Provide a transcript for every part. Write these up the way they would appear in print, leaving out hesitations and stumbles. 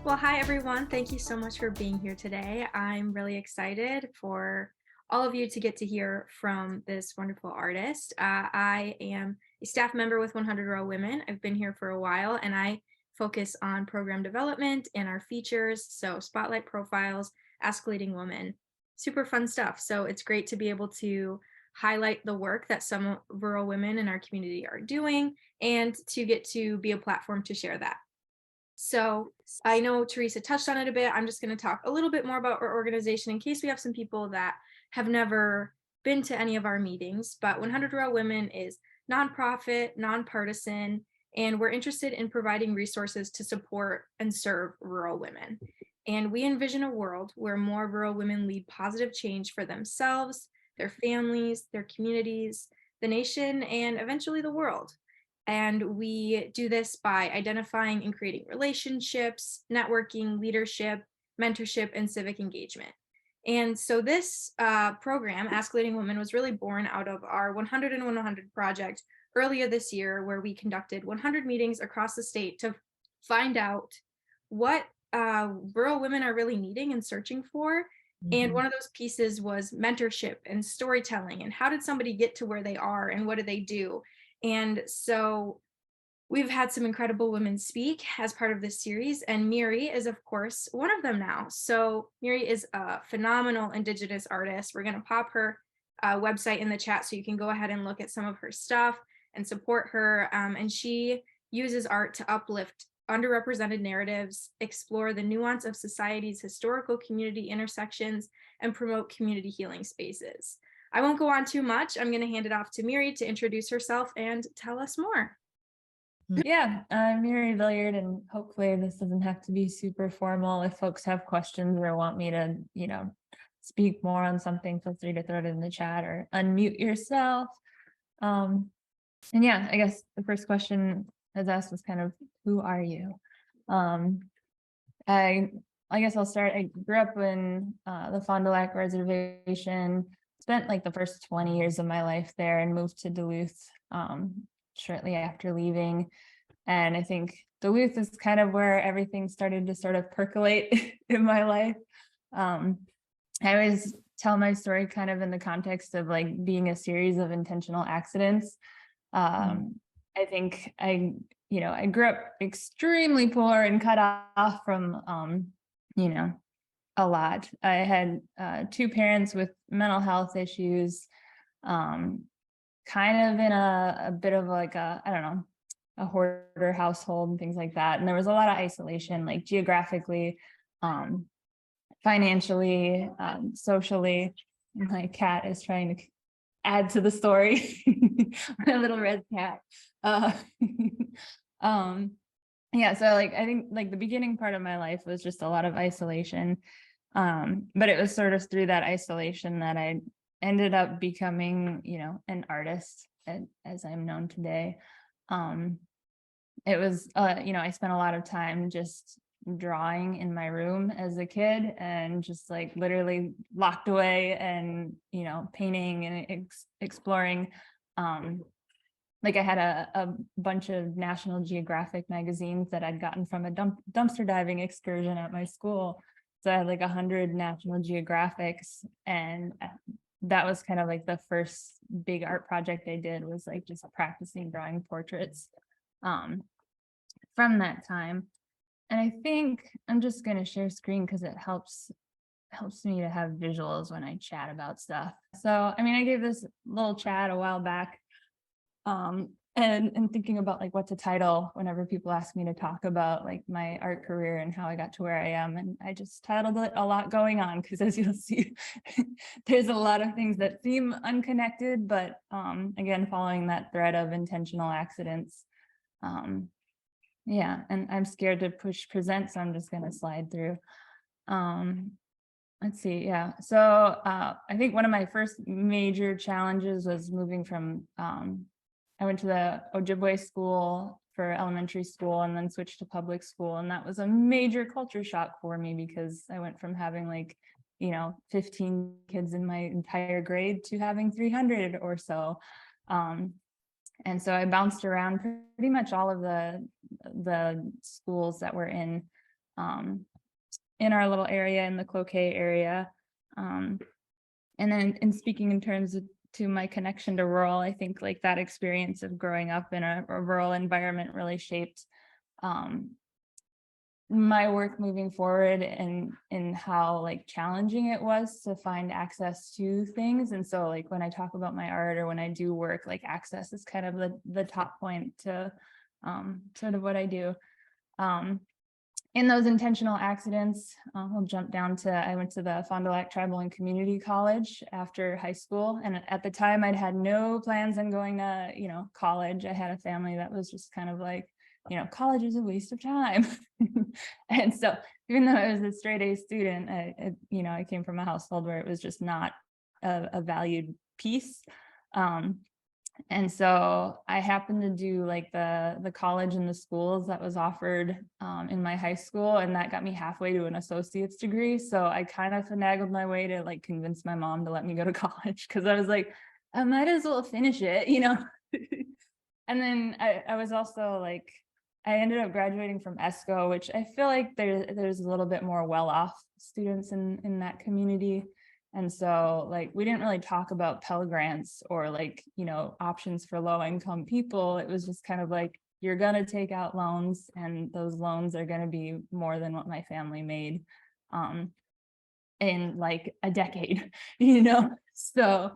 Well, hi everyone. Thank you so much for being here today. I'm really excited for all of you to get to hear from this wonderful artist. I am a staff member with 100 Row Women. I've been here for a while and I focus on program development and our features. So, spotlight profiles, escalating women, super fun stuff. So, it's great to be able to highlight the work that some rural women in our community are doing and to get to be a platform to share that. So I know Teresa touched on it a bit. I'm just going to talk a little bit more about our organization in case we have some people that have never been to any of our meetings. But 100 Row Women is nonprofit, nonpartisan, and we're interested in providing resources to support and serve rural women. And we envision a world where more rural women lead positive change for themselves, their families, their communities, the nation, and eventually the world. And we do this by identifying and creating relationships, networking, leadership, mentorship, and civic engagement. And so this program, Ask Leading Women, was really born out of our 100 and 100 project earlier this year, where we conducted 100 meetings across the state to find out what rural women are really needing and searching for. And one of those pieces was mentorship and storytelling, and how did somebody get to where they are and what do they do? And so we've had some incredible women speak as part of this series, and Miri is, of course, one of them now. So Miri is a phenomenal Indigenous artist. We're going to pop her website in the chat so you can go ahead and look at some of her stuff and support her. And she uses art to uplift underrepresented narratives, explore the nuance of society's historical community intersections, and promote community healing spaces. I won't go on too much. I'm going to hand it off to Miri to introduce herself and tell us more. Yeah, I'm Moira Villiard, and hopefully this doesn't have to be super formal. If folks have questions or want me to, speak more on something, feel free to throw it in the chat or unmute yourself. And yeah, I guess the first question as asked was kind of, who are you? I guess I'll start. I grew up in the Fond du Lac Reservation, spent like the first 20 years of my life there, and moved to Duluth shortly after leaving. And I think Duluth is kind of where everything started to sort of percolate in my life. I always tell my story kind of in the context of like being a series of intentional accidents. I think I grew up extremely poor and cut off from, a lot. I had two parents with mental health issues, kind of in a bit of like a hoarder household and things like that. And there was a lot of isolation, like geographically, financially, socially. My cat is trying to add to the story. My little red cat. Yeah, so like I think like the beginning part of my life was just a lot of isolation. But it was sort of through that isolation that I ended up becoming, an artist as I'm known today. It was, I spent a lot of time just drawing in my room as a kid and just like literally locked away and, painting and exploring. Like I had a bunch of National Geographic magazines that I'd gotten from a dumpster diving excursion at my school. So I had like 100 National Geographics, and that was kind of like the first big art project I did, was like just practicing drawing portraits from that time. And I think I'm just going to share screen because it helps me to have visuals when I chat about stuff. So, I mean, I gave this little chat a while back, and thinking about like what to title whenever people ask me to talk about like my art career and how I got to where I am. And I just titled it A Lot Going On, because as you'll see, there's a lot of things that seem unconnected, but again, following that thread of intentional accidents. Yeah, and I'm scared to push present, so I'm just going to slide through. Let's see. Yeah. So I think one of my first major challenges was moving from, I went to the Ojibwe school for elementary school and then switched to public school. And that was a major culture shock for me, because I went from having like, 15 kids in my entire grade to having 300 or so. And so I bounced around pretty much all of the schools that were in in our little area, in the Cloquet area. And then in speaking in terms of to my connection to rural, I think like that experience of growing up in a rural environment really shaped my work moving forward, and in how like challenging it was to find access to things. And so like when I talk about my art or when I do work, like access is kind of the top point to sort of what I do. In those intentional accidents, we'll jump down to, I went to the Fond du Lac Tribal and Community College after high school. And at the time I'd had no plans on going to, college. I had a family that was just kind of like, college is a waste of time. And so even though I was a straight A student, I came from a household where it was just not a valued piece. And so I happened to do like the college and the schools that was offered in my high school, and that got me halfway to an associate's degree. So I kind of finagled my way to like convince my mom to let me go to college, because I was like, I might as well finish it, And then I was also like, I ended up graduating from ESCO, which I feel like there's a little bit more well-off students in that community. And so like, we didn't really talk about Pell Grants or like, options for low income people. It was just kind of like, you're going to take out loans, and those loans are going to be more than what my family made in like a decade, So,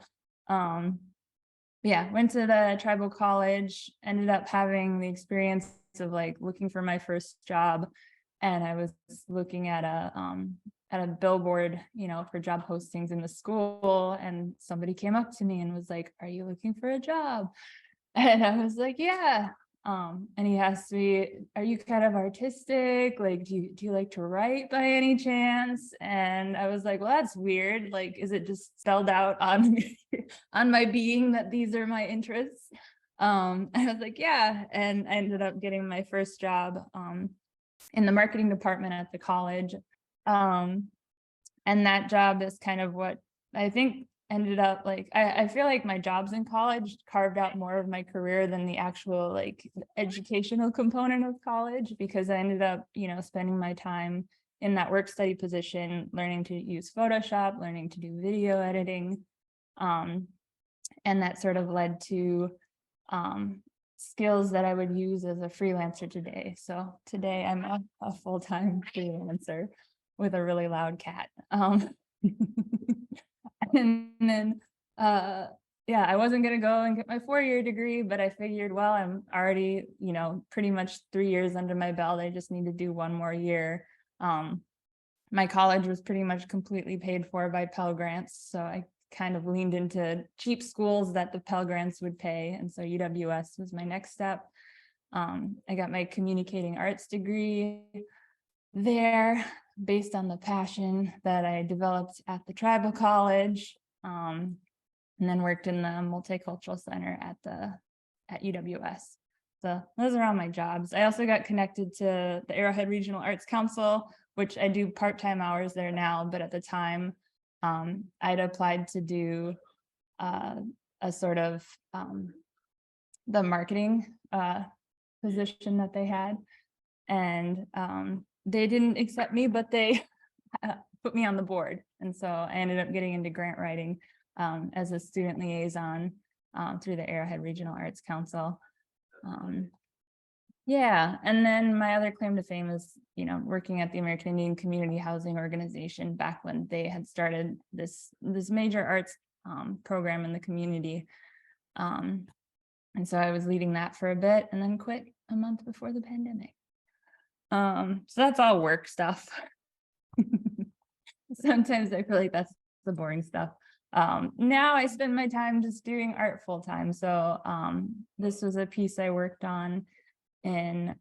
yeah, went to the tribal college, ended up having the experience of like looking for my first job. And I was looking at a billboard, for job postings in the school, and somebody came up to me and was like, "Are you looking for a job?" And I was like, "Yeah." And he asked me, "Are you kind of artistic? Like, do you like to write by any chance?" And I was like, "Well, that's weird. Like, is it just spelled out on on my being that these are my interests?" I was like, "Yeah." And I ended up getting my first job in the marketing department at the college. And that job is kind of what I think ended up like, I feel like my jobs in college carved out more of my career than the actual like educational component of college, because I ended up, spending my time in that work study position, learning to use Photoshop, learning to do video editing. And that sort of led to skills that I would use as a freelancer today. So today I'm a full-time freelancer with a really loud cat. And then, yeah, I wasn't going to go and get my 4-year degree, but I figured, well, I'm already, pretty much 3 years under my belt. I just need to do 1 more year. My college was pretty much completely paid for by Pell Grants. So I kind of leaned into cheap schools that the Pell Grants would pay. And so UWS was my next step. I got my communicating arts degree there based on the passion that I developed at the tribal college, and then worked in the multicultural center at UWS. So those are all my jobs. I also got connected to the Arrowhead Regional Arts Council, which I do part-time hours there now, but at the time I'd applied to do a sort of the marketing position that they had, and they didn't accept me, but they put me on the board. And so I ended up getting into grant writing as a student liaison through the Arrowhead Regional Arts Council. Yeah, and then my other claim to fame is, working at the American Indian Community Housing Organization back when they had started this major arts program in the community. And so I was leading that for a bit and then quit a month before the pandemic. So that's all work stuff. Sometimes I feel like that's the boring stuff. Now I spend my time just doing art full time. So this was a piece I worked on in,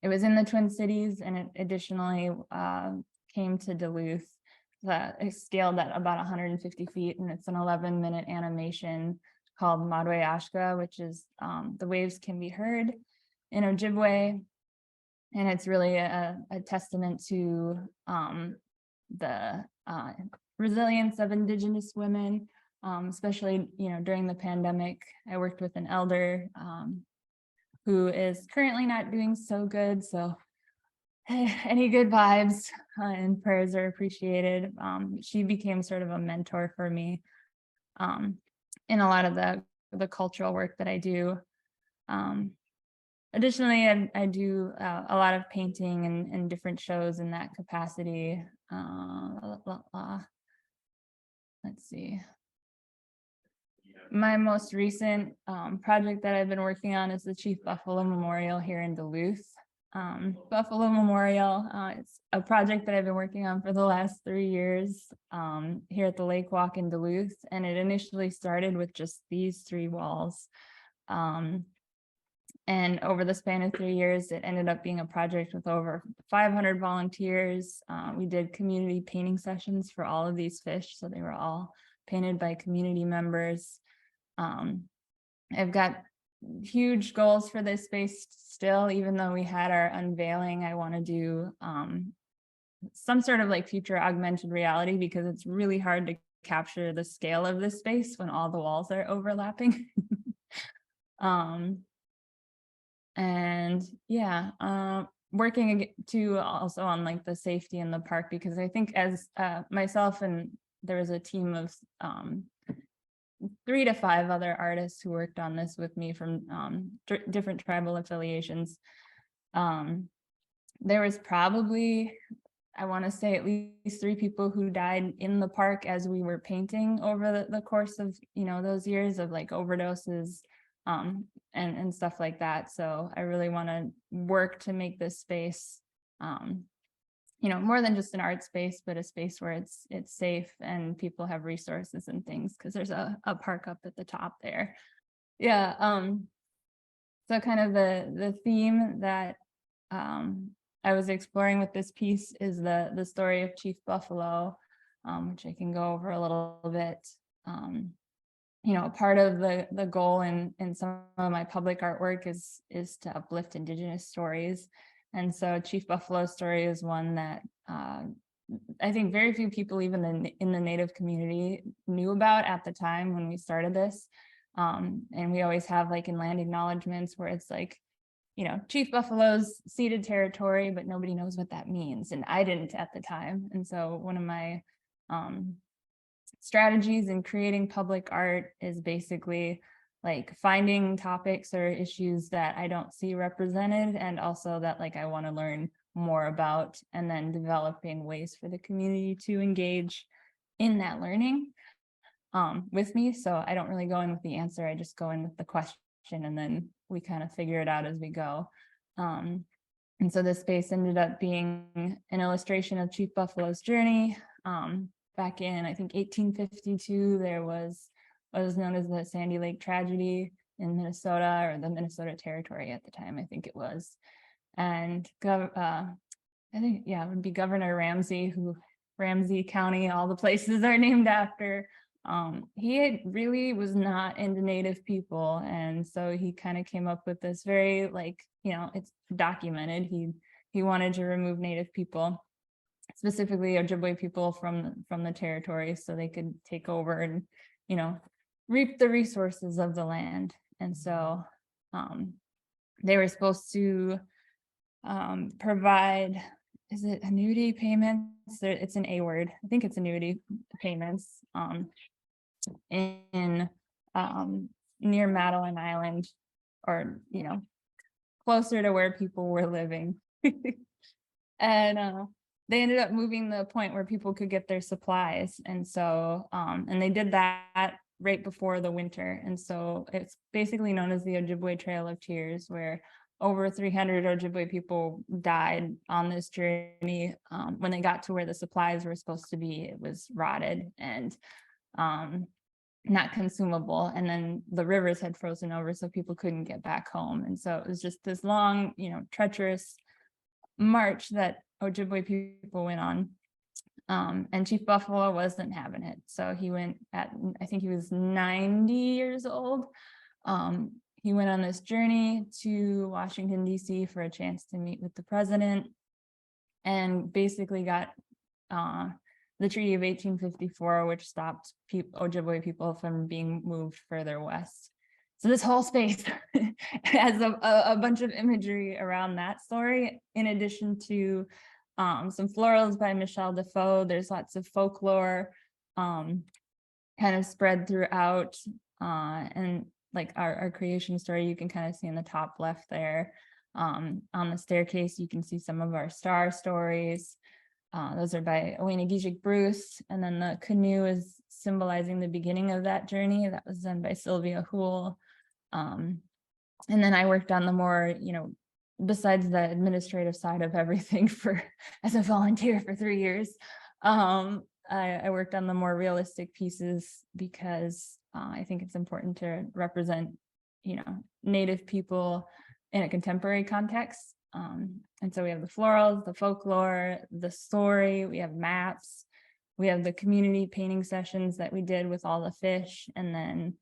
it was in the Twin Cities, and it additionally came to Duluth. It's scaled at about 150 feet, and it's an 11-minute animation called Madwe Ashka, which is The Waves Can Be Heard in Ojibwe. And it's really a testament to the resilience of Indigenous women, especially, during the pandemic. I worked with an elder who is currently not doing so good. So any good vibes and prayers are appreciated. She became sort of a mentor for me um, in a lot of the cultural work that I do. Um, Additionally, I do a lot of painting and different shows in that capacity. Let's see. My most recent project that I've been working on is the Chief Buffalo Memorial here in Duluth. Buffalo Memorial, it's a project that I've been working on for the last 3 years here at the Lake Walk in Duluth. And it initially started with just these 3 walls. And over the span of 3 years, it ended up being a project with over 500 volunteers. We did community painting sessions for all of these fish. So they were all painted by community members. I've got huge goals for this space still, even though we had our unveiling. I want to do some sort of like future augmented reality, because it's really hard to capture the scale of this space when all the walls are overlapping. And yeah, working too also on like the safety in the park, because I think as myself and there was a team of 3 to 5 other artists who worked on this with me from different tribal affiliations. There was probably, I want to say, at least 3 people who died in the park as we were painting over the course of, those years of like overdoses and stuff like that. So I really want to work to make this space, more than just an art space, but a space where it's safe and people have resources and things, because there's a park up at the top there. Yeah. So kind of the theme that I was exploring with this piece is the story of Chief Buffalo, which I can go over a little bit. Part of the goal in some of my public artwork is to uplift Indigenous stories. And so Chief Buffalo's story is one that I think very few people, even in the Native community, knew about at the time when we started this. And we always have like in land acknowledgements where it's like, Chief Buffalo's ceded territory, but nobody knows what that means. And I didn't at the time. And so one of my strategies in creating public art is basically like finding topics or issues that I don't see represented, and also that like I want to learn more about, and then developing ways for the community to engage in that learning with me. So I don't really go in with the answer, I just go in with the question, and then we kind of figure it out as we go. And so this space ended up being an illustration of Chief Buffalo's journey. Back in, I think, 1852, there was what was known as the Sandy Lake tragedy in Minnesota, or the Minnesota Territory at the time, I think it was. And I think, yeah, it would be Governor Ramsey, who Ramsey County, all the places are named after. He really was not into Native people. And so he kind of came up with this very, like, it's documented. He wanted to remove Native people, specifically Ojibwe people from the territory, so they could take over and, reap the resources of the land. And so they were supposed to provide, is it annuity payments? It's an A word. I think it's annuity payments in near Madeline Island, or, closer to where people were living. And they ended up moving the point where people could get their supplies. And so, and they did that right before the winter. And so it's basically known as the Ojibwe Trail of Tears, where over 300 Ojibwe people died on this journey. When they got to where the supplies were supposed to be, it was rotted and not consumable. And then the rivers had frozen over, so people couldn't get back home. And so it was just this long, treacherous march that Ojibwe people went on. And Chief Buffalo wasn't having it. So he went at, I think he was 90 years old. He went on this journey to Washington, D.C. for a chance to meet with the president, and basically got the Treaty of 1854, which stopped Ojibwe people from being moved further west. So this whole space has a bunch of imagery around that story, in addition to some florals by Michelle Defoe. There's lots of folklore kind of spread throughout, and like our creation story, you can kind of see in the top left there. On the staircase, you can see some of our star stories. Those are by Owena Gijik Bruce. And then the canoe is symbolizing the beginning of that journey. That was done by Sylvia Houle. And then I worked on the more, besides the administrative side of everything as a volunteer for 3 years, I worked on the more realistic pieces because I think it's important to represent, Native people in a contemporary context. And so we have the florals, the folklore, the story, we have maps, we have the community painting sessions that we did with all the fish, and then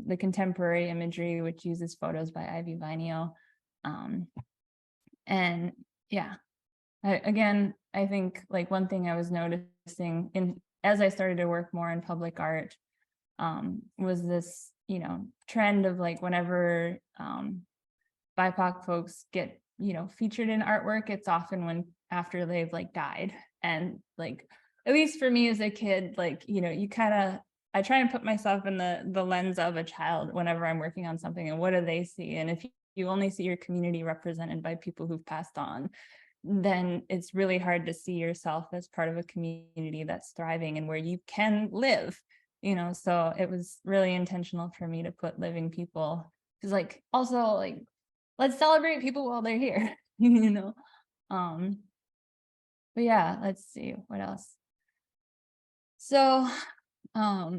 the contemporary imagery, which uses photos by Ivy Vineo. And yeah, I think like one thing I was noticing as I started to work more in public art was this, trend of like whenever BIPOC folks get, featured in artwork, it's often when after they've like died. And like, at least for me as a kid, like, I try and put myself in the lens of a child whenever I'm working on something, and what do they see? And if you only see your community represented by people who've passed on, then it's really hard to see yourself as part of a community that's thriving and where you can live, so it was really intentional for me to put living people, because like also like let's celebrate people while they're here. But yeah, let's see what else. So I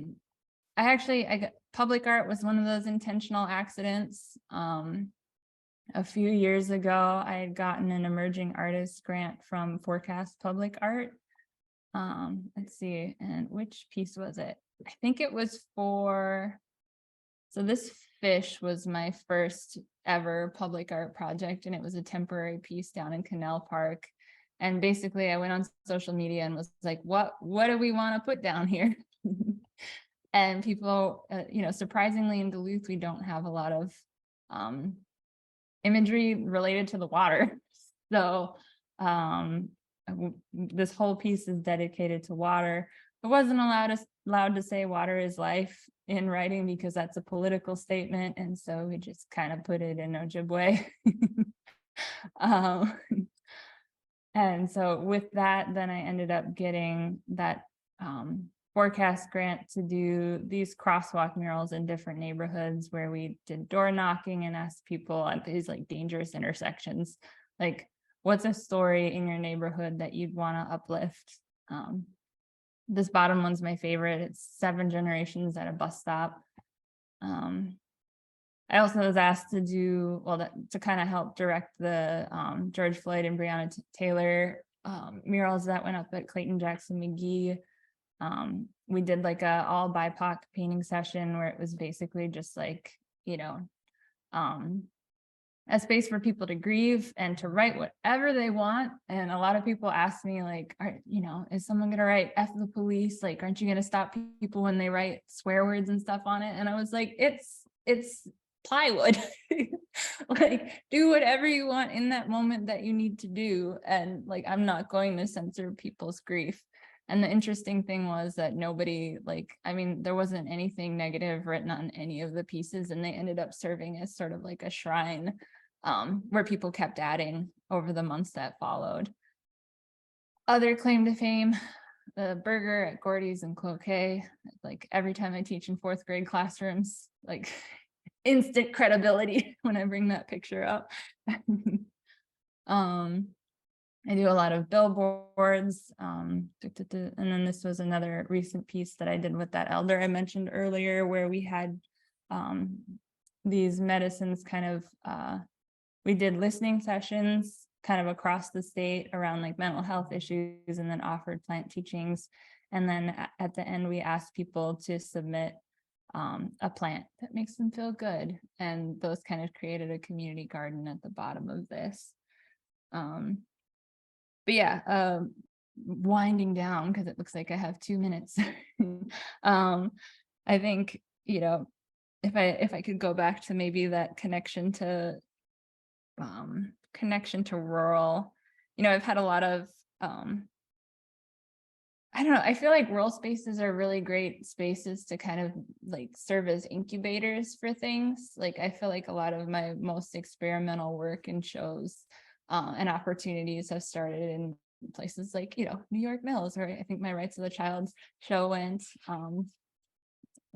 got public art was one of those intentional accidents. A few years ago, I had gotten an emerging artist grant from Forecast Public Art. Let's see, and which piece was it? I think it was so this fish was my first ever public art project, and it was a temporary piece down in Canal Park. And basically I went on social media and was like, what do we want to put down here? And people, surprisingly in Duluth, we don't have a lot of imagery related to the water. So this whole piece is dedicated to water. I wasn't allowed to say water is life in writing because that's a political statement. And so we just kind of put it in Ojibwe. And so with that, then I ended up getting that Forecast grant to do these crosswalk murals in different neighborhoods where we did door knocking and asked people at these like dangerous intersections, like, what's a story in your neighborhood that you'd want to uplift? This bottom one's my favorite. It's 7 generations at a bus stop. I also was asked to do, to kind of help direct the George Floyd and Breonna Taylor murals that went up at Clayton Jackson McGee. We did like a all BIPOC painting session where it was basically just like, a space for people to grieve and to write whatever they want. And a lot of people ask me like, is someone going to write F the police? Like, aren't you going to stop people when they write swear words and stuff on it? And I was like, it's plywood. Like, do whatever you want in that moment that you need to do. And like, I'm not going to censor people's grief. And the interesting thing was that nobody, there wasn't anything negative written on any of the pieces, and they ended up serving as sort of like a shrine where people kept adding over the months that followed. Other claim to fame, the burger at Gordy's in Cloquet. Like every time I teach in 4th grade classrooms, like instant credibility when I bring that picture up. I do a lot of billboards, and then this was another recent piece that I did with that elder I mentioned earlier, where we had these medicines we did listening sessions kind of across the state around like mental health issues, and then offered plant teachings. And then at the end, we asked people to submit a plant that makes them feel good. And those kind of created a community garden at the bottom of this. But yeah, winding down because it looks like I have 2 minutes. I think, if I could go back to maybe that connection to rural, I've had a lot of I don't know. I feel like rural spaces are really great spaces to kind of like serve as incubators for things. Like I feel like a lot of my most experimental work and shows and opportunities have started in places like, New York Mills, where I think my Rights of the Child show went.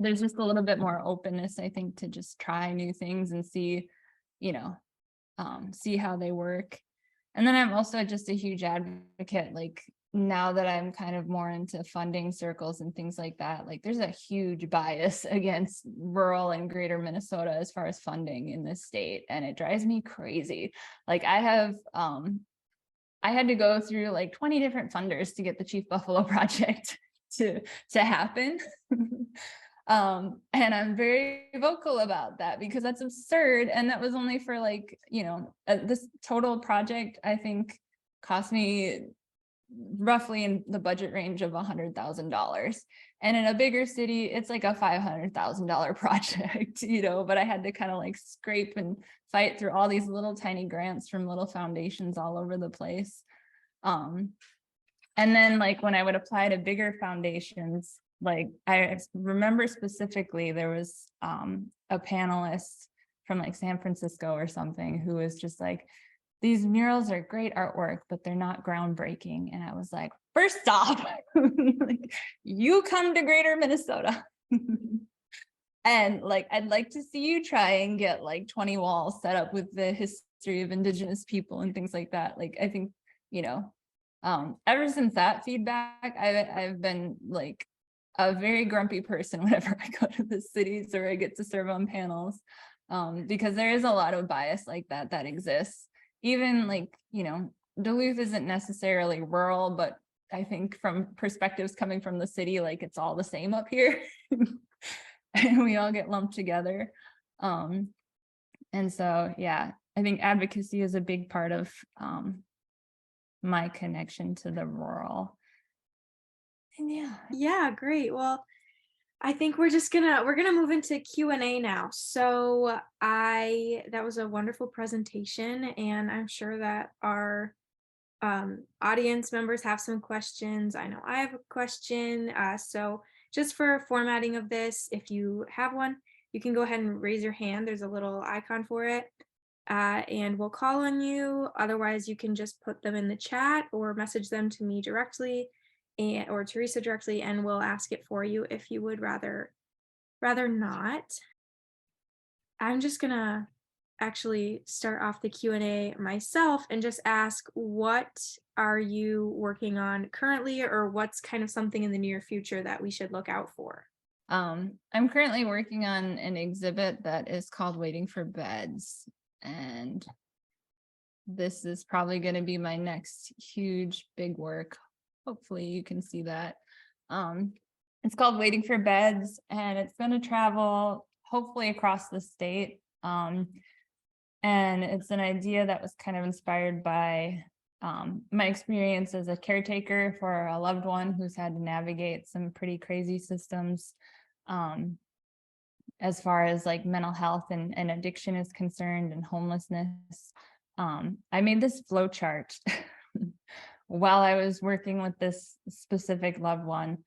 There's just a little bit more openness, I think, to just try new things and you know, see how they work. And then I'm also just a huge advocate, like now that I'm kind of more into funding circles and things like that, like there's a huge bias against rural and greater Minnesota as far as funding in this state. And it drives me crazy. Like I had to go through like 20 different funders to get the Chief Buffalo project to happen. And I'm very vocal about that because that's absurd. And that was only for like, this total project, I think cost me roughly in the budget range of $100,000. And in a bigger city, it's like a $500,000 project, but I had to kind of like scrape and fight through all these little tiny grants from little foundations all over the place. And then like when I would apply to bigger foundations, like I remember specifically there was a panelist from like San Francisco or something who was just like, these murals are great artwork, but they're not groundbreaking. And I was like, first off, like, you come to greater Minnesota. And like, I'd like to see you try and get like 20 walls set up with the history of Indigenous people and things like that. Like, I think, ever since that feedback, I've been like a very grumpy person whenever I go to the cities or I get to serve on panels, because there is a lot of bias like that exists. Even like, Duluth isn't necessarily rural, but I think from perspectives coming from the city, like it's all the same up here. And we all get lumped together. And so, yeah, I think advocacy is a big part of my connection to the rural. And yeah. Yeah, great. Well, I think we're gonna move into Q&A now. So that was a wonderful presentation, and I'm sure that our audience members have some questions. I know I have a question. So just for formatting of this, if you have one, you can go ahead and raise your hand. There's a little icon for it. And we'll call on you. Otherwise, you can just put them in the chat or message them to me directly or Teresa directly, and we'll ask it for you if you would rather not. I'm just gonna actually start off the Q&A myself and just ask, what are you working on currently, or what's kind of something in the near future that we should look out for? I'm currently working on an exhibit that is called Waiting for Beds. And this is probably going to be my next huge big work. Hopefully you can see that. It's called Waiting for Beds, and it's going to travel hopefully across the state. And it's an idea that was kind of inspired by my experience as a caretaker for a loved one who's had to navigate some pretty crazy systems as far as like mental health and addiction is concerned, and homelessness. I made this flow chart while I was working with this specific loved one.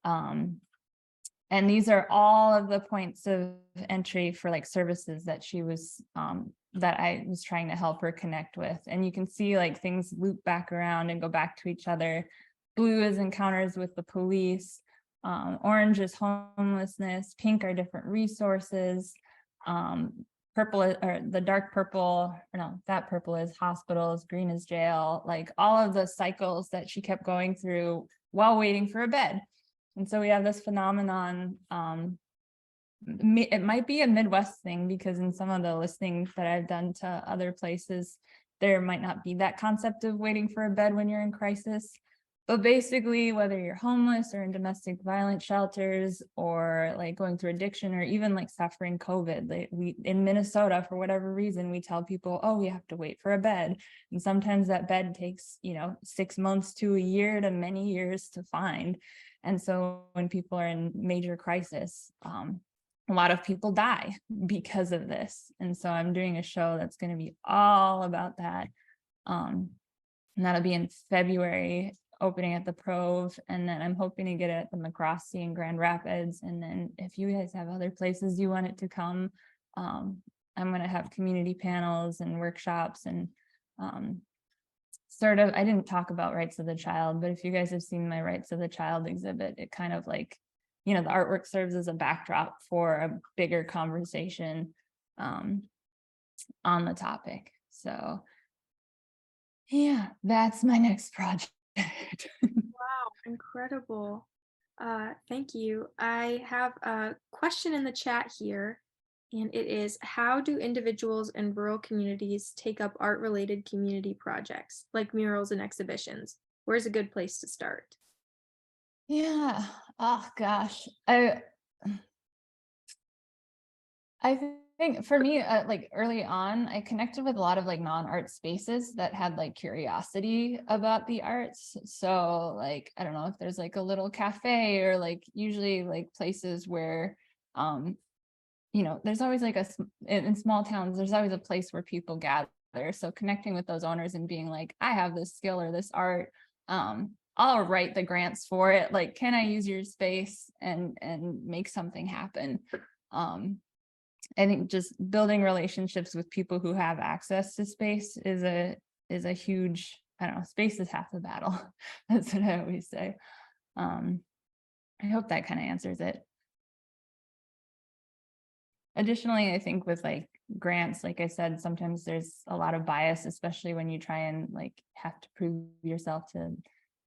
And these are all of the points of entry for like services that she was, that I was trying to help her connect with. And you can see like things loop back around and go back to each other. Blue is encounters with the police. Orange is homelessness. Pink are different resources. Purple or the dark purple, or no, that purple is hospitals. Green is jail. Like all of the cycles that she kept going through while waiting for a bed. And so we have this phenomenon. It might be a Midwest thing, because in some of the listings that I've done to other places, there might not be that concept of waiting for a bed when you're in crisis. But basically, whether you're homeless or in domestic violence shelters, or like going through addiction, or even like suffering COVID, we in Minnesota, for whatever reason, we tell people, oh, we have to wait for a bed. And sometimes that bed takes, 6 months to a year to many years to find. And so when people are in major crisis, a lot of people die because of this. And so I'm doing a show that's going to be all about that. And that'll be in February, opening at the Prove. And then I'm hoping to get it at the McCrossy in Grand Rapids. And then if you guys have other places you want it to come, I'm going to have community panels and workshops and sort of, I didn't talk about rights of the child, but if you guys have seen my rights of the child exhibit, it kind of like, you know, the artwork serves as a backdrop for a bigger conversation on the topic. So yeah, that's my next project. Wow, incredible. Thank you. I have a question in the chat here, and it is, how do individuals in rural communities take up art-related community projects like murals and exhibitions? Where's a good place to start? Yeah. Oh gosh. I think for me, like early on, I connected with a lot of like non-art spaces that had like curiosity about the arts. So like, I don't know if there's like a little cafe or like usually like places where, you know, there's always like in small towns, there's always a place where people gather. So connecting with those owners and being like, I have this skill or this art, I'll write the grants for it. Like, can I use your space and make something happen? I think just building relationships with people who have access to space is a huge, I don't know, space is half the battle. That's what I always say. I hope that kind of answers it. Additionally, I think with like grants, like I said, sometimes there's a lot of bias, especially when you try and like have to prove yourself to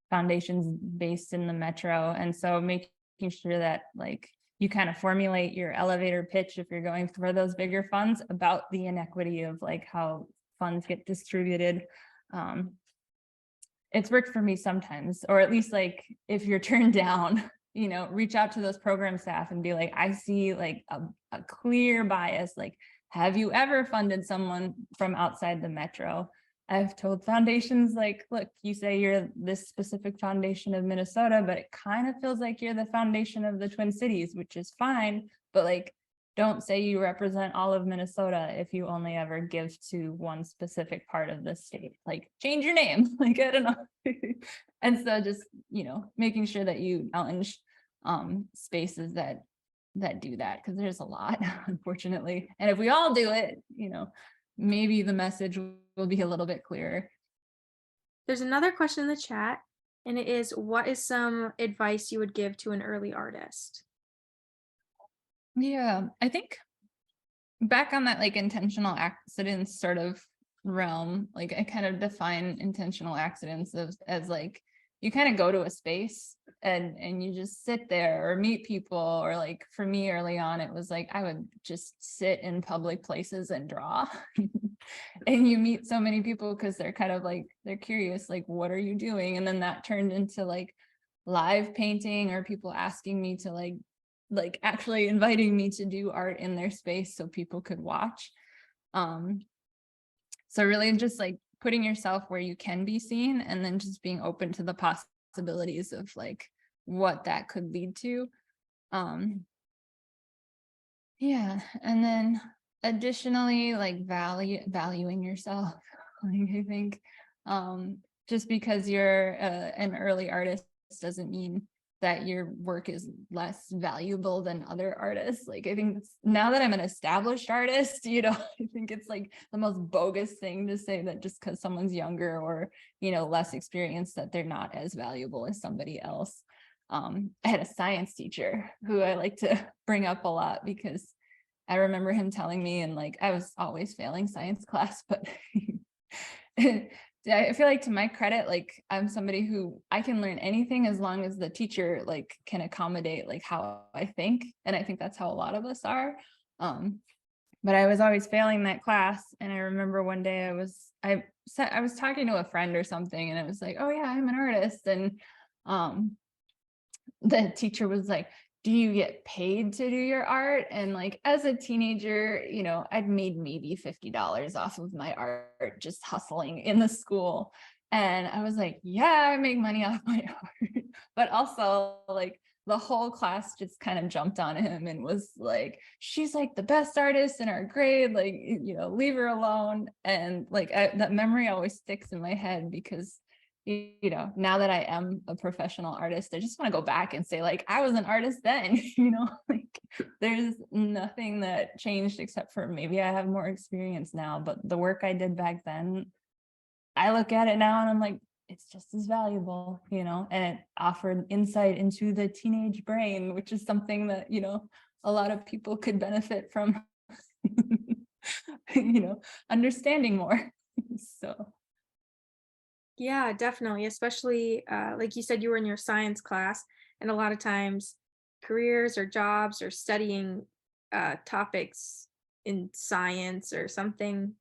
foundations based in the metro. And so making sure that like you kind of formulate your elevator pitch if you're going for those bigger funds about the inequity of like how funds get distributed. It's worked for me sometimes, or at least like if you're turned down, you know, reach out to those program staff and be like, I see like a clear bias. Like, have you ever funded someone from outside the metro? I've told foundations like, look, you say you're this specific foundation of Minnesota, but it kind of feels like you're the foundation of the Twin Cities, which is fine. But like, don't say you represent all of Minnesota if you only ever give to one specific part of the state. Like, change your name. Like, I don't know. And so just, you know, making sure that you challenge spaces that do that, because there's a lot, unfortunately. And if we all do it, you know, maybe the message will be a little bit clearer. There's another question in the chat, and it is, what is some advice you would give to an early artist? Yeah, I think back on that like intentional accidents sort of realm, like I kind of define intentional accidents as like you kind of go to a space and you just sit there or meet people, or like for me early on it was like I would just sit in public places and draw. And you meet so many people because they're kind of like they're curious, like, what are you doing? And then that turned into like live painting, or people asking me to like actually inviting me to do art in their space so people could watch. So really just like putting yourself where you can be seen, and then just being open to the possibilities of like what that could lead to. Yeah, and then additionally, like valuing yourself. Like I think just because you're an early artist doesn't mean that your work is less valuable than other artists. Like I think now that I'm an established artist, you know, I think it's like the most bogus thing to say that just because someone's younger or, you know, less experienced, that they're not as valuable as somebody else. I had a science teacher who I like to bring up a lot because I remember him telling me, and like I was always failing science class, but I feel like to my credit, like I'm somebody who I can learn anything as long as the teacher like can accommodate like how I think. And I think that's how a lot of us are. But I was always failing that class. And I remember one day I was talking to a friend or something, and it was like, oh yeah, I'm an artist. And the teacher was like, do you get paid to do your art? And like, as a teenager, you know, I'd made maybe $50 off of my art just hustling in the school. And I was like, yeah, I make money off my art. But also like, the whole class just kind of jumped on him and was like, she's like the best artist in our grade, like, leave her alone. And like that memory always sticks in my head because now that I am a professional artist, I just want to go back and say, like, I was an artist then, like there's nothing that changed except for maybe I have more experience now, but the work I did back then, I look at it now and I'm like, it's just as valuable, and it offered insight into the teenage brain, which is something that, a lot of people could benefit from, understanding more. So. Yeah, definitely. Especially, like you said, you were in your science class, and a lot of times careers or jobs or studying topics in science or something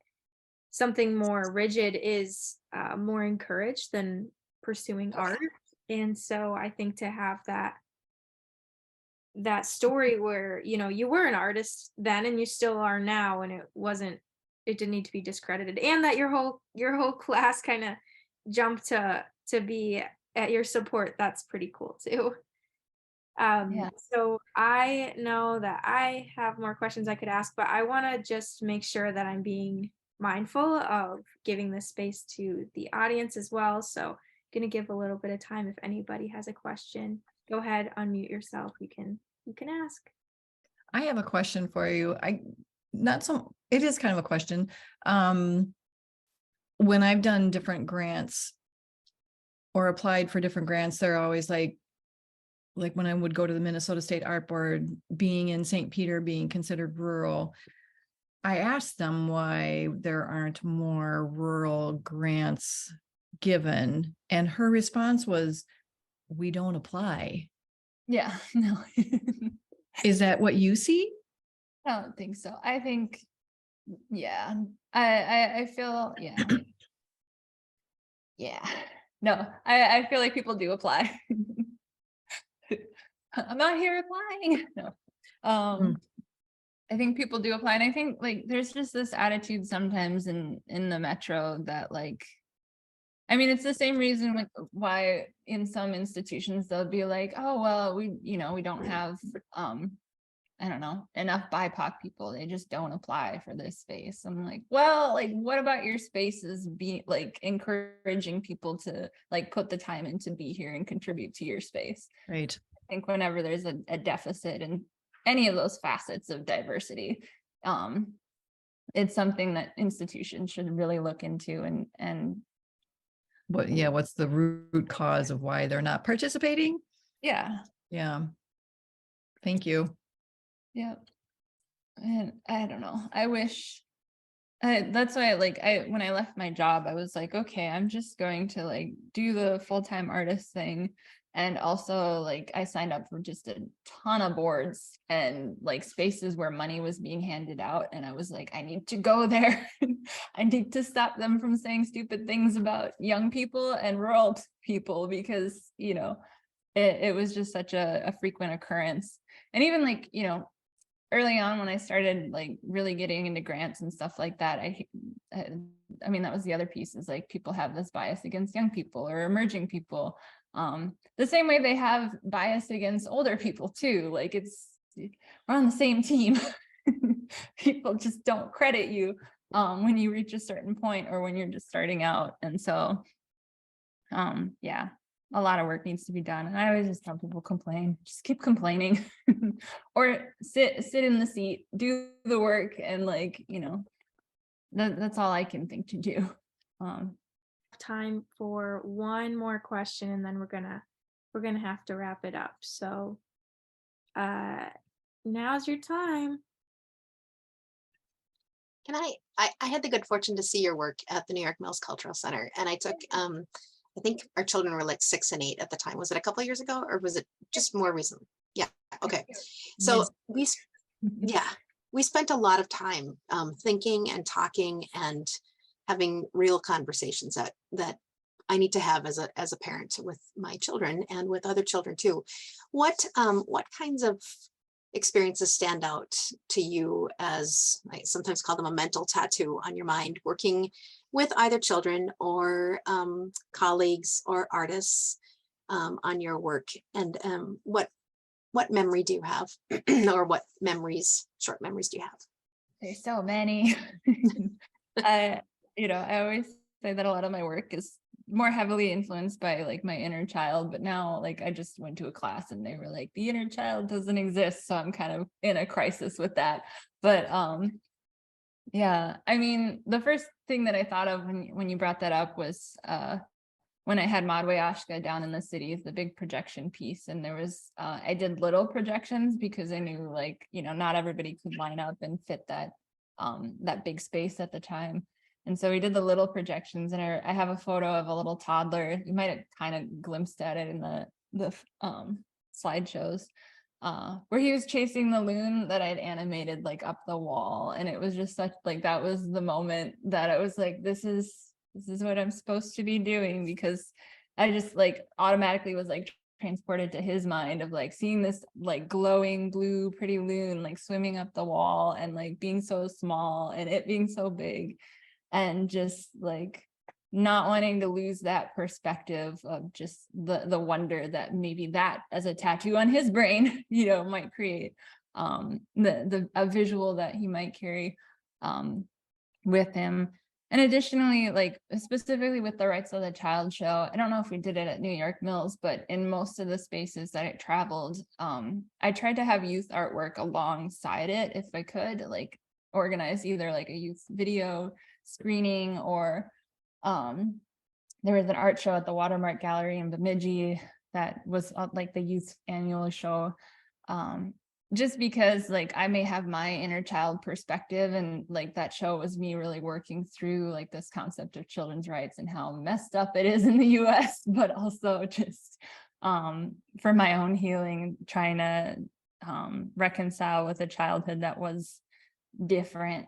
more rigid is more encouraged than pursuing art. And so I think to have that story where, you were an artist then and you still are now, and it didn't need to be discredited, and that your whole class kind of jumped to be at your support, that's pretty cool too. Yeah. So I know that I have more questions I could ask, but I want to just make sure that I'm being mindful of giving this space to the audience as well. So gonna give a little bit of time if anybody has a question. Go ahead, unmute yourself. You can ask. I have a question for you. It is kind of a question. When I've done different grants or applied for different grants, they're always like when I would go to the Minnesota State Art Board, being in St. Peter, being considered rural, I asked them why there aren't more rural grants given. And her response was, we don't apply. Yeah, no. Is that what you see? I don't think so. I think, yeah, I feel, yeah. Yeah, no, I feel like people do apply. I'm not here applying. No. I think people do apply. And I think like there's just this attitude sometimes in the metro that like, I mean, it's the same reason like why in some institutions they'll be like, oh, well, we don't have I don't know, enough BIPOC people. They just don't apply for this space. I'm like, well, like, what about your spaces be like encouraging people to like put the time in to be here and contribute to your space? Right. I think whenever there's a deficit in any of those facets of diversity, it's something that institutions should really look into and what's the root cause of why they're not participating? Yeah. Thank you. Yeah. And I don't know. I wish that's why when I left my job, I was like, okay, I'm just going to like do the full-time artist thing. And also like I signed up for just a ton of boards and like spaces where money was being handed out. And I was like, I need to go there. I need to stop them from saying stupid things about young people and rural people because, it was just such a frequent occurrence. And even like, early on when I started like really getting into grants and stuff like that, I mean, that was the other piece is like people have this bias against young people or emerging people. The same way they have bias against older people too. Like we're on the same team. People just don't credit you when you reach a certain point or when you're just starting out. And so, yeah, a lot of work needs to be done. And I always just tell people just keep complaining or sit in the seat, do the work. And like, that's all I can think to do. Time for one more question and then we're gonna have to wrap it up. So now's your time. Can I had the good fortune to see your work at the New York Mills Cultural Center, and I took I think our children were like 6 and 8 at the time. Was it a couple of years ago or was it just more recently? Yeah. Okay. So we spent a lot of time thinking and talking and having real conversations that I need to have as a parent with my children and with other children too. What kinds of experiences stand out to you as, I sometimes call them a mental tattoo on your mind, working with either children or colleagues or artists on your work? And what what memory do you have? Or what memories, short memories do you have? There's so many. I always say that a lot of my work is more heavily influenced by like my inner child, but now like I just went to a class and they were like, the inner child doesn't exist. So I'm kind of in a crisis with that. But yeah, I mean, the first thing that I thought of when you brought that up was when I had Madwe Ashka down in the city, the big projection piece. And there was, I did little projections because I knew like, not everybody could line up and fit that big space at the time. And so we did the little projections, and I have a photo of a little toddler. You might have kind of glimpsed at it in the slideshows, where he was chasing the loon that I'd animated like up the wall. And it was just such like, that was the moment that I was like, this is what I'm supposed to be doing, because I just like automatically was like transported to his mind of like seeing this like glowing blue pretty loon like swimming up the wall and like being so small and it being so big, and just like not wanting to lose that perspective of just the wonder that maybe that as a tattoo on his brain might create a visual that he might carry with him. And additionally, like specifically with the Rights of the Child show, I don't know if we did it at New York Mills, but in most of the spaces that it traveled, I tried to have youth artwork alongside it if I could, like organize either like a youth video screening, or there was an art show at the Watermark Gallery in Bemidji that was like the youth annual show. Just because like I may have my inner child perspective, and like that show was me really working through like this concept of children's rights and how messed up it is in the US, but also just for my own healing, trying to reconcile with a childhood that was different,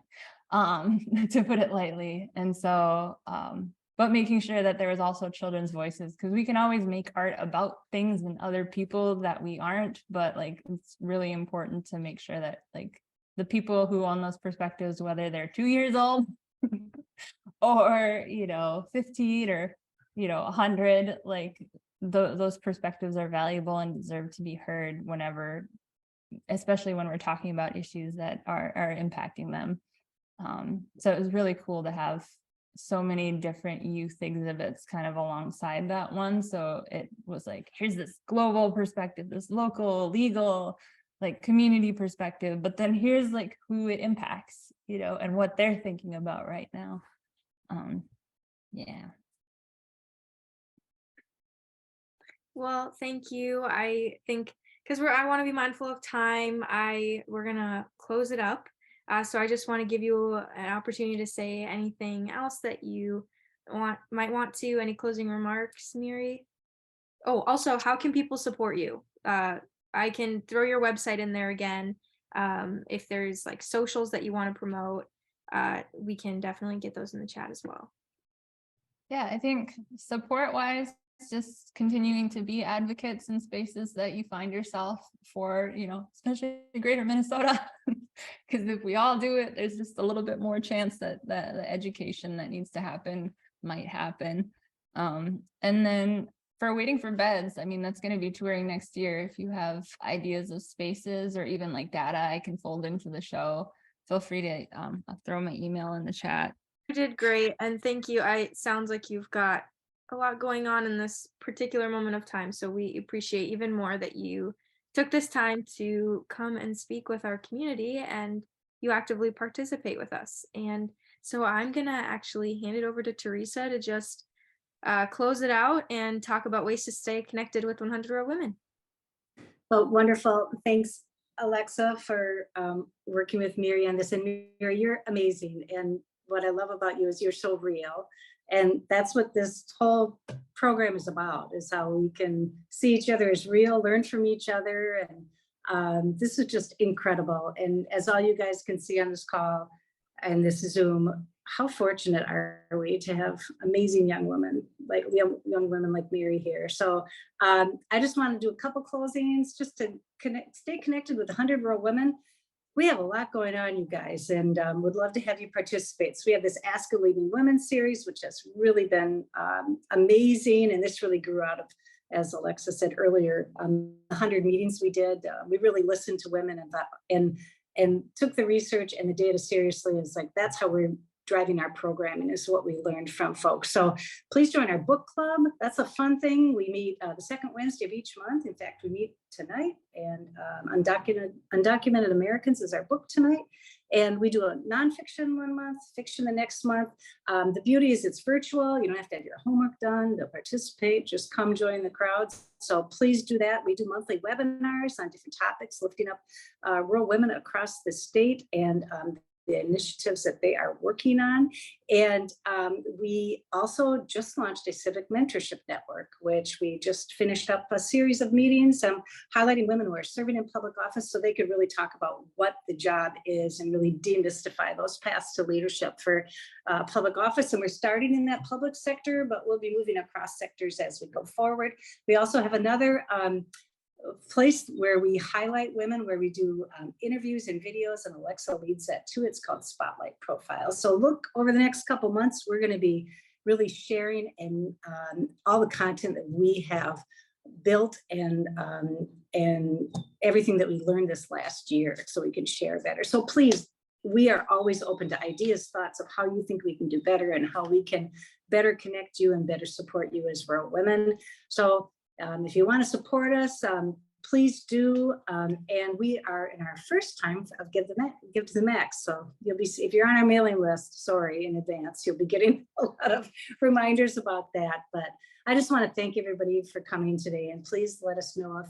to put it lightly. And so but making sure that there was also children's voices, because we can always make art about things and other people that we aren't, but like it's really important to make sure that like the people who own those perspectives, whether they're 2 years old or 15 or 100, like those perspectives are valuable and deserve to be heard whenever, especially when we're talking about issues that are impacting them. So it was really cool to have so many different youth exhibits kind of alongside that one. So it was like, here's this global perspective, this local, legal, like community perspective, but then here's like who it impacts, and what they're thinking about right now. Yeah. Well, thank you. I think because I want to be mindful of time, we're gonna close it up. So I just want to give you an opportunity to say anything else that you might want to. Any closing remarks, Miri? Oh, also, how can people support you? I can throw your website in there again. If there's like socials that you want to promote, we can definitely get those in the chat as well. Yeah, I think support-wise, just continuing to be advocates in spaces that you find yourself for, especially greater Minnesota, because if we all do it, there's just a little bit more chance that the education that needs to happen might happen. And then for Waiting for Beds, I mean, that's going to be touring next year. If you have ideas of spaces or even like data I can fold into the show, feel free to I'll throw my email in the chat. You did great, and thank you. It sounds like you've got a lot going on in this particular moment of time, so we appreciate even more that you took this time to come and speak with our community and you actively participate with us. And so I'm gonna actually hand it over to Teresa to just close it out and talk about ways to stay connected with 100 Row Women. Well, wonderful. Thanks, Alexa, for working with Miri on this. And Miri, you're amazing. And what I love about you is you're so real. And that's what this whole program is about, is how we can see each other as real, learn from each other. And this is just incredible. And as all you guys can see on this call and this Zoom, how fortunate are we to have amazing young women, like young women like Miri here. So I just want to do a couple closings just to stay connected with 100 Row Women. We have a lot going on, you guys, and would love to have you participate. So we have this Ask a Leading Women series, which has really been amazing. And this really grew out of as Alexa said earlier, 100 meetings we did, we really listened to women and thought, and took the research and the data seriously. It's like, that's how we're driving our programming, is what we learned from folks. So please join our book club. That's a fun thing. We meet the second Wednesday of each month. In fact, we meet tonight, and Undocumented Americans is our book tonight. And we do a nonfiction one month, fiction the next month. The beauty is it's virtual. You don't have to have your homework done to participate. Just come join the crowds. So please do that. We do monthly webinars on different topics, lifting up rural women across the state and the initiatives that they are working on. And we also just launched a civic mentorship network, which we just finished up a series of meetings highlighting women who are serving in public office, so they could really talk about what the job is and really demystify those paths to leadership for public office. And we're starting in that public sector, but we'll be moving across sectors as we go forward. We also have another place where we highlight women, where we do interviews and videos, and Alexa leads that too. It's called Spotlight Profiles. So look, over the next couple months, we're going to be really sharing and all the content that we have built and everything that we learned this last year, so we can share better. So please, we are always open to ideas, thoughts of how you think we can do better and how we can better connect you and better support you as rural women. So if you want to support us, please do. And we are in our first time of Give to the Max. So you'll be, if you're on our mailing list, sorry in advance, you'll be getting a lot of reminders about that. But I just want to thank everybody for coming today. And please let us know if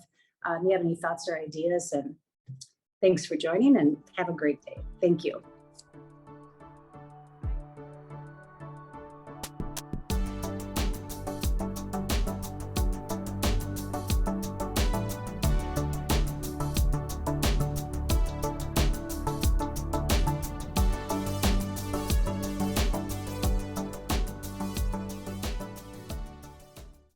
you have any thoughts or ideas. And thanks for joining, and have a great day. Thank you.